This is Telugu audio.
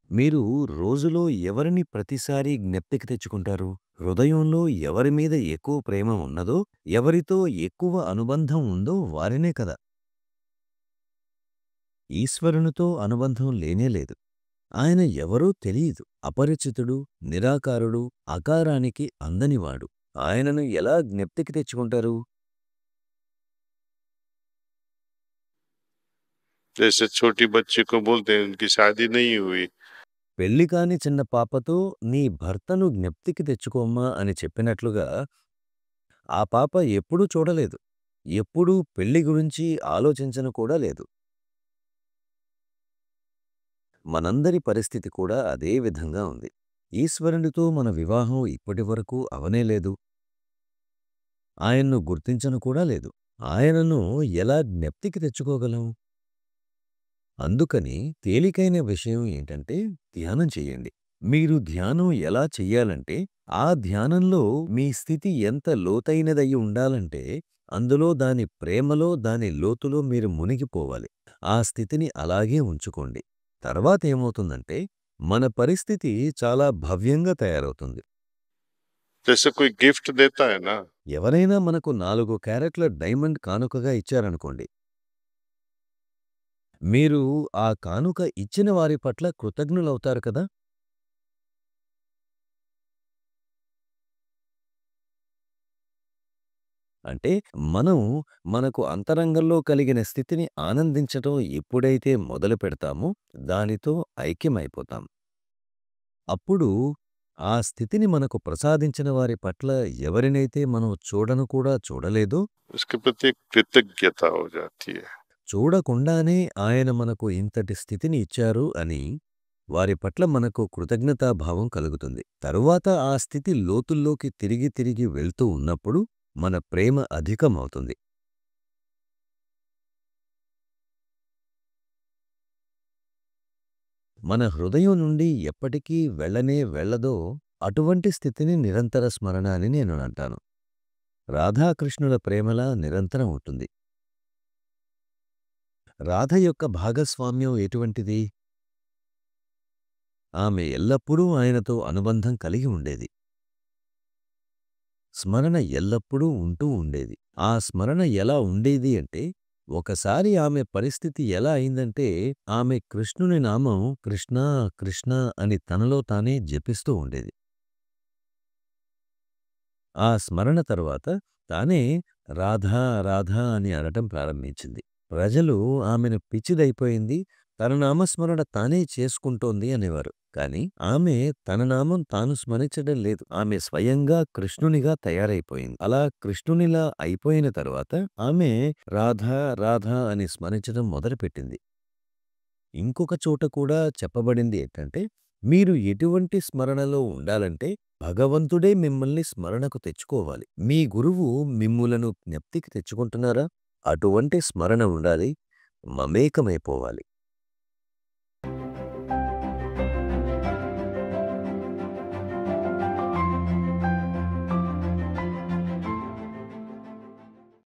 మీరు రోజులో ఎవరిని ప్రతిసారి జ్ఞప్తికి తెచ్చుకుంటారు? హృదయంలో ఎవరి మీద ఎక్కువ ప్రేమ ఉన్నదో, ఎవరితో ఎక్కువ అనుబంధం ఉందో వారినే కదా! ఈశ్వరునితో అనుబంధం లేనేలేదు. ఆయన ఎవరో తెలీదు. అపరిచితుడు, నిరాకారుడు, ఆకారానికి అందనివాడు. ఆయనను ఎలా జ్ఞప్తికి తెచ్చుకుంటారు? जैसे छोटी बच्ची को बोलते हैं उनकी शादी नहीं हुई, పెళ్లి కాని చిన్న పాపతో నీ భర్తను జ్ఞప్తికి తెచ్చుకోమ్మా అని చెప్పినట్లుగా ఆ పాప ఎప్పుడూ చూడలేదు. ఎప్పుడూ పెళ్లి గురించి ఆలోచించను కూడా లేదు. మనందరి పరిస్థితి కూడా అదే విధంగా ఉంది. ఈశ్వరునితో మన వివాహం ఇప్పటివరకు అవనేలేదు. ఆయన్ను గుర్తించను కూడా లేదు. ఆయనను ఎలా జ్ఞప్తికి తెచ్చుకోగలం? అందుకని తేలికైన విషయం ఏంటంటే ధ్యానం చెయ్యండి. మీరు ధ్యానం ఎలా చెయ్యాలంటే, ఆ ధ్యానంలో మీ స్థితి ఎంత లోతైనదయి ఉండాలంటే, అందులో దాని ప్రేమలో, దాని లోతులో మీరు మునిగిపోవాలి. ఆ స్థితిని అలాగే ఉంచుకోండి. తర్వాతేమవుతుందంటే, మన పరిస్థితి చాలా భవ్యంగా తయారవుతుంది. जैसे कोई गिफ्ट देता है ना, ఎవరైనా మనకు 4 క్యారెట్ల డైమండ్ కానుకగా ఇచ్చారనుకోండి. మీరు ఆ కానుక ఇచ్చిన వారి పట్ల కృతజ్ఞులవుతారు కదా! అంటే మనం మనకు అంతరంగంలో కలిగిన స్థితిని ఆనందించటం ఎప్పుడైతే మొదలుపెడతామో దానితో ఐక్యమైపోతాం. అప్పుడు ఆ స్థితిని మనకు ప్రసాదించిన వారి పట్ల ఎవరినైతే మనం చూడను కూడా చూడలేదో, उसके प्रति एक कृतज्ञता हो जाती है। చూడకుండానే ఆయన మనకు ఇంతటి స్థితిని ఇచ్చారు అని వారి పట్ల మనకు కృతజ్ఞతాభావం కలుగుతుంది. తరువాత ఆ స్థితి లోతుల్లోకి తిరిగి తిరిగి వెళ్తూ ఉన్నప్పుడు మన ప్రేమ అధికమవుతుంది. మన హృదయం నుండి ఎప్పటికీ వెళ్ళనే వెళ్ళదో అటువంటి స్థితిని నిరంతర స్మరణ అని నేను అంటాను. రాధాకృష్ణుల ప్రేమలా నిరంతరం ఉంటుంది. రాధ యొక్క భాగస్వామ్యం ఎటువంటిది? ఆమె ఎల్లప్పుడూ ఆయనతో అనుబంధం కలిగి ఉండేది. స్మరణ ఎల్లప్పుడూ ఉంటూ ఉండేది. ఆ స్మరణ ఎలా ఉండేది అంటే, ఒకసారి ఆమె పరిస్థితి ఎలా అయిందంటే, ఆమె కృష్ణుని నామం కృష్ణ కృష్ణ అని తనలో తానే జపిస్తూ ఉండేది. ఆ స్మరణ తరువాత తానే రాధా రాధా అని అనటం ప్రారంభించింది. ప్రజలు ఆమెను పిచ్చిదైపోయింది, తన నామస్మరణ తానే చేసుకుంటోంది అనేవారు. కాని ఆమె తన నామం తాను స్మరించడం లేదు. ఆమె స్వయంగా కృష్ణునిగా తయారైపోయింది. అలా కృష్ణునిలా అయిపోయిన తరువాత ఆమె రాధా రాధా అని స్మరించడం మొదలుపెట్టింది. ఇంకొక చోట కూడా చెప్పబడింది ఏంటంటే, మీరు ఎటువంటి స్మరణలో ఉండాలంటే, భగవంతుడే మిమ్మల్ని స్మరణకు తెచ్చుకోవాలి. మీ గురువు మిమ్ములను జ్ఞప్తికి తెచ్చుకుంటున్నారా? అటువంటి స్మరణ ఉండాలి. మమేకమైపోవాలి.